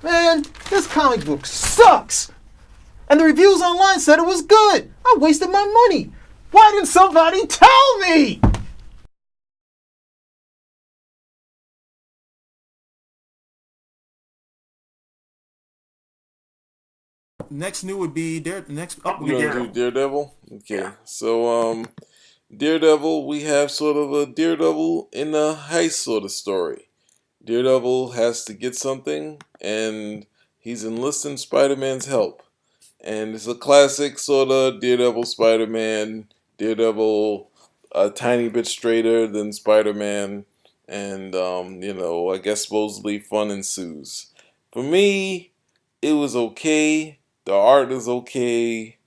Man, this comic book sucks! And the reviews online said it was good! I wasted my money! Why didn't somebody tell me? Next new would be next up would You be want to do Daredevil. Daredevil? Okay. Yeah. So, Daredevil, we have sort of a Daredevil in a heist sort of story. Daredevil has to get something, and he's enlisting Spider-Man's help. And it's a classic sort of Daredevil Spider-Man. Daredevil a tiny bit straighter than Spider-Man, and I guess supposedly fun ensues. For me, it was okay. The art is okay.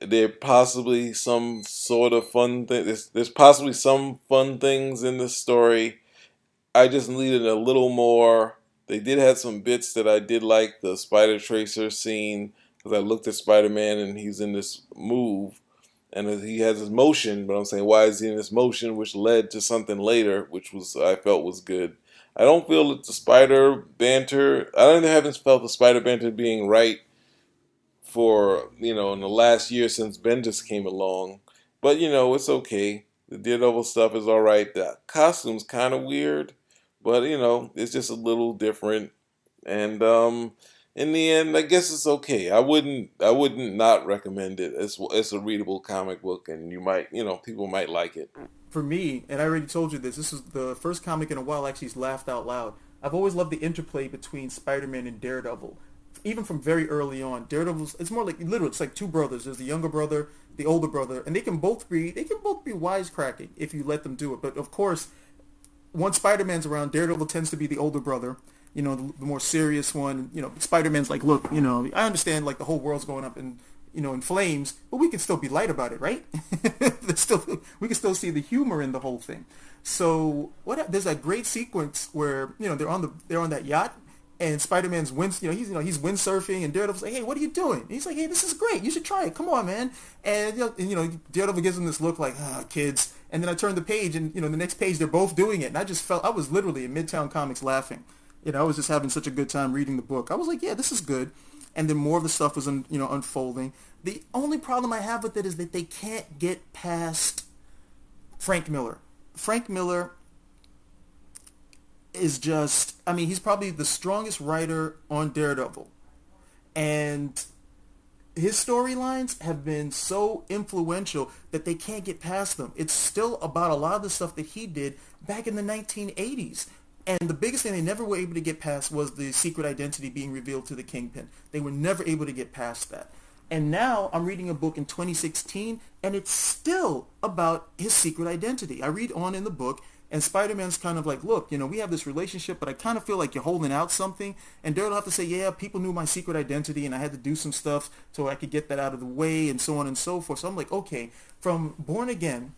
There possibly some sort of fun thing. There's possibly some fun things in the story. I just needed a little more. They did have some bits that I did like, the Spider Tracer scene, because I looked at Spider Man and he's in this move and he has his motion, but I'm saying why is he in this motion, which led to something later, which was I felt was good. I don't feel that the spider banter. Haven't felt the spider banter being right for in the last year since Bendis came along, but it's okay. The Daredevil stuff is all right. The costume's kind of weird, but it's just a little different. And in the end, I guess it's okay. I wouldn't not recommend it. It's a readable comic book, and people might like it. For me, and I already told you this, this is the first comic in a while I actually laughed out loud. I've always loved the interplay between Spider-Man and Daredevil. Even from very early on, Daredevil's it's more like literally it's like two brothers. There's the younger brother, the older brother, and they can both be wisecracking if you let them do it. But of course, once Spider-Man's around, Daredevil tends to be the older brother, the more serious one. Spider-Man's like, look, I understand like the whole world's going up in flames, but we can still be light about it, right? We can still see the humor in the whole thing. So there's that great sequence where they're on that yacht, and Spider-Man's he's windsurfing, and Daredevil's like, hey, what are you doing? And he's like, hey, this is great. You should try it. Come on, man. And Daredevil gives him this look like, kids. And then I turned the page, and the next page they're both doing it, and I was literally in Midtown Comics laughing. I was just having such a good time reading the book. I was like, yeah, this is good. And then more of the stuff was unfolding. The only problem I have with it is that they can't get past Frank Miller. Frank Miller is just, I mean, he's probably the strongest writer on Daredevil. And his storylines have been so influential that they can't get past them. It's still about a lot of the stuff that he did back in the 1980s. And the biggest thing they never were able to get past was the secret identity being revealed to the Kingpin. They were never able to get past that. And now I'm reading a book in 2016, and it's still about his secret identity. I read on in the book, and Spider-Man's kind of like, look, we have this relationship, but I kind of feel like you're holding out something. And Daredevil have to say, yeah, people knew my secret identity, and I had to do some stuff so I could get that out of the way, and so on and so forth. So I'm like, okay, from Born Again,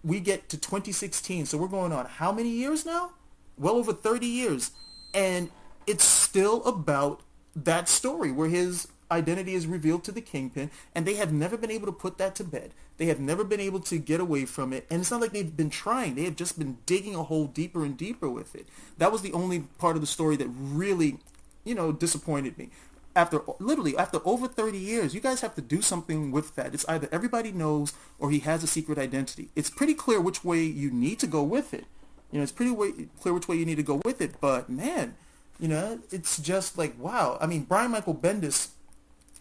we get to 2016, so we're going on how many years now? Well over 30 years. And it's still about that story where his identity is revealed to the Kingpin, and they have never been able to put that to bed. They have never been able to get away from it, and it's not like they've been trying. They have just been digging a hole deeper and deeper with it. That was the only part of the story that really, disappointed me. After over 30 years, you guys have to do something with that. It's either everybody knows or he has a secret identity. It's pretty clear which way you need to go with it. It's clear which way you need to go with it, but man, it's just like, wow. I mean, Brian Michael Bendis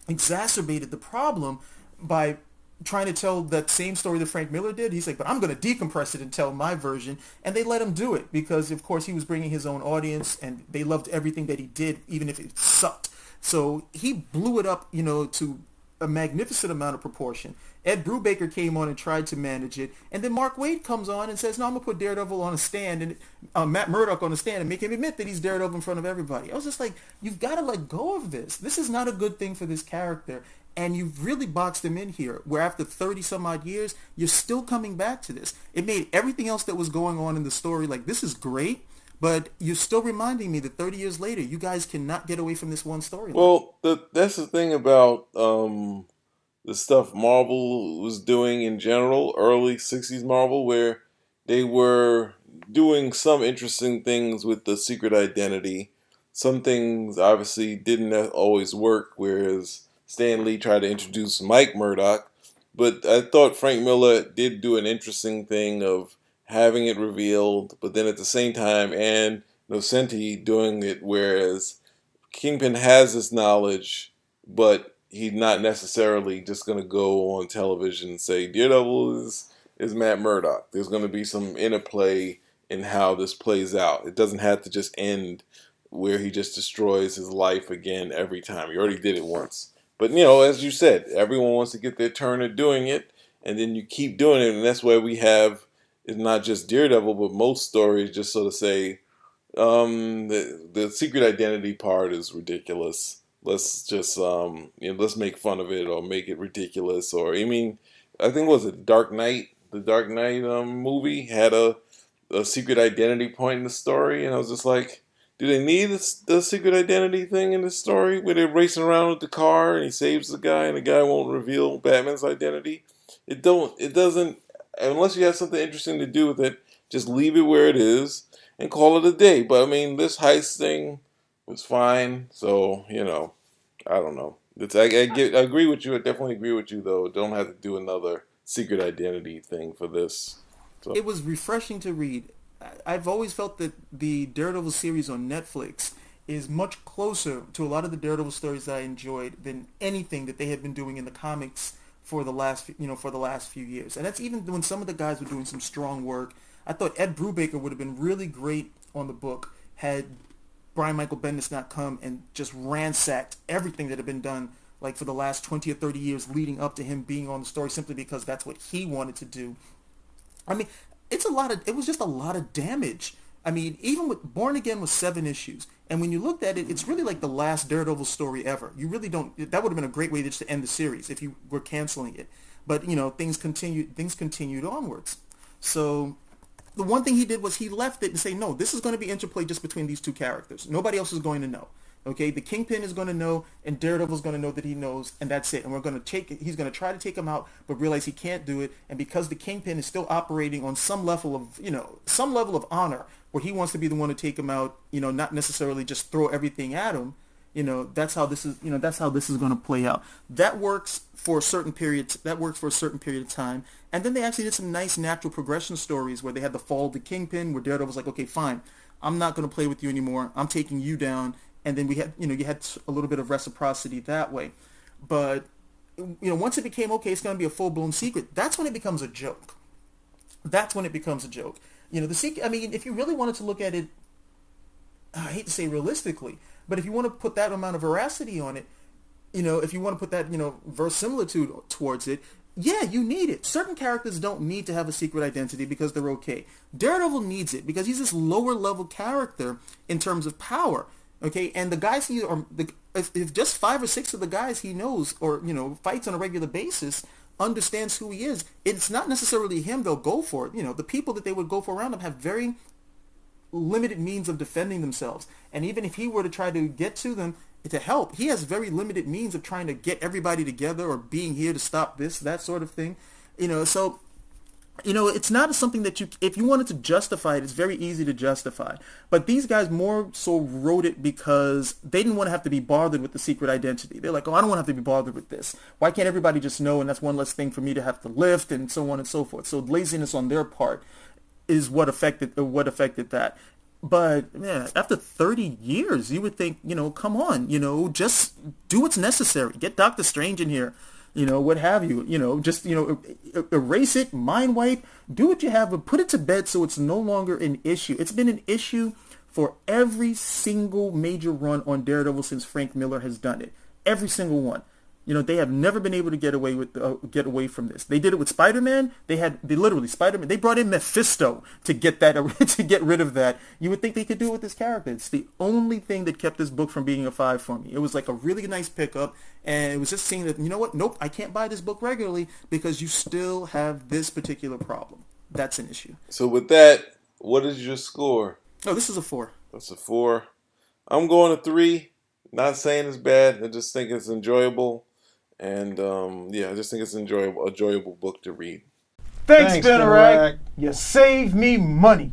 exacerbated the problem by trying to tell that same story that Frank Miller did. He's like, but I'm going to decompress it and tell my version. And they let him do it because, of course, he was bringing his own audience, and they loved everything that he did, even if it sucked. So he blew it up, to a magnificent amount of proportion. Ed Brubaker came on and tried to manage it, and then Mark Waid comes on and says, no, I'm going to put Daredevil on a stand, and Matt Murdock on a stand, and make him admit that he's Daredevil in front of everybody. I was just like, you've got to let go of this. This is not a good thing for this character, and you've really boxed him in here, where after 30 some odd years, you're still coming back to this. It made everything else that was going on in the story, like, this is great, but you're still reminding me that 30 years later, you guys cannot get away from this one storyline. Well, that's the thing about the stuff Marvel was doing in general, early 60s Marvel, where they were doing some interesting things with the secret identity. some things obviously didn't always work, whereas Stan Lee tried to introduce Mike Murdock. But I thought Frank Miller did do an interesting thing of having it revealed, but then at the same time, and Nocenti doing it, whereas Kingpin has this knowledge, but he's not necessarily just going to go on television and say Daredevil is Matt Murdock. There's going to be some interplay in how this plays out. It doesn't have to just end where he just destroys his life again every time. He already did it once. But, as you said, everyone wants to get their turn at doing it, and then you keep doing it, and that's why we have, it's not just Daredevil, but most stories just sort of say, the secret identity part is ridiculous. Let's just let's make fun of it or make it ridiculous. Or I think was it Dark Knight? The Dark Knight movie had a secret identity point in the story, and I was just like, do they need the secret identity thing in the story where they're racing around with the car and he saves the guy and the guy won't reveal Batman's identity? It doesn't, unless you have something interesting to do with it, just leave it where it is and call it a day. But this heist thing was fine, so I don't know. I agree with you. I definitely agree with you, though. Don't have to do another secret identity thing for this. So. It was refreshing to read. I've always felt that the Daredevil series on Netflix is much closer to a lot of the Daredevil stories that I enjoyed than anything that they had been doing in the comics for the last few years. And that's even when some of the guys were doing some strong work. I thought Ed Brubaker would have been really great on the book had Brian Michael Bendis not come and just ransacked everything that had been done like for the last 20 or 30 years leading up to him being on the story simply because that's what he wanted to do. It was just a lot of damage. Even with Born Again was 7 issues. And when you looked at it, it's really like the last Daredevil story ever. You really don't, that would have been a great way just to end the series if you were canceling it. But, things continued onwards. So the one thing he did was he left it and say, no, this is going to be interplay just between these two characters. Nobody else is going to know. Okay, the Kingpin is going to know, and Daredevil's going to know that he knows, and that's it. And he's going to try to take him out, but realize he can't do it. And because the Kingpin is still operating on some level of honor, where he wants to be the one to take him out, not necessarily just throw everything at him. That's how this is going to play out. That works for a certain period. Of time. And then they actually did some nice natural progression stories where they had the fall of the Kingpin, where Daredevil was like, okay, fine, I'm not going to play with you anymore. I'm taking you down. And then we had, you had a little bit of reciprocity that way. But, once it became, okay, it's going to be a full-blown secret, that's when it becomes a joke. The secret, if you really wanted to look at it, I hate to say realistically, but if you want to put that amount of veracity on it, if you want to put that, verisimilitude towards it, yeah, you need it. Certain characters don't need to have a secret identity because they're okay. Daredevil needs it because he's this lower-level character in terms of power. Okay, and the guys if just 5 or 6 of the guys he knows or, fights on a regular basis understands who he is, it's not necessarily him they'll go for. The people that they would go for around him have very limited means of defending themselves. And even if he were to try to get to them to help, he has very limited means of trying to get everybody together or being here to stop this, that sort of thing. So it's not something that if you wanted to justify it, it's very easy to justify. But these guys more so wrote it because they didn't want to have to be bothered with the secret identity. They're like, oh, I don't want to have to be bothered with this. Why can't everybody just know? And that's one less thing for me to have to lift and so on and so forth. So laziness on their part is what affected that. But man, after 30 years, you would think, come on, just do what's necessary. Get Doctor Strange in here. What have you, just, erase it, mind wipe, do what you have, but put it to bed so it's no longer an issue. It's been an issue for every single major run on Daredevil since Frank Miller has done it. Every single one. They have never been able to get away from this. They did it with Spider-Man. Spider-Man. They brought in Mephisto to get rid of that. You would think they could do it with this character. It's the only thing that kept this book from being a 5 for me. It was like a really nice pickup, and it was just seeing that, you know what? Nope, I can't buy this book regularly because you still have this particular problem. That's an issue. So with that, what is your score? Oh, this is a 4. That's a 4. I'm going to 3. Not saying it's bad. I just think it's enjoyable. And, I just think it's an enjoyable book to read. Thanks Spinnerag. You save me money.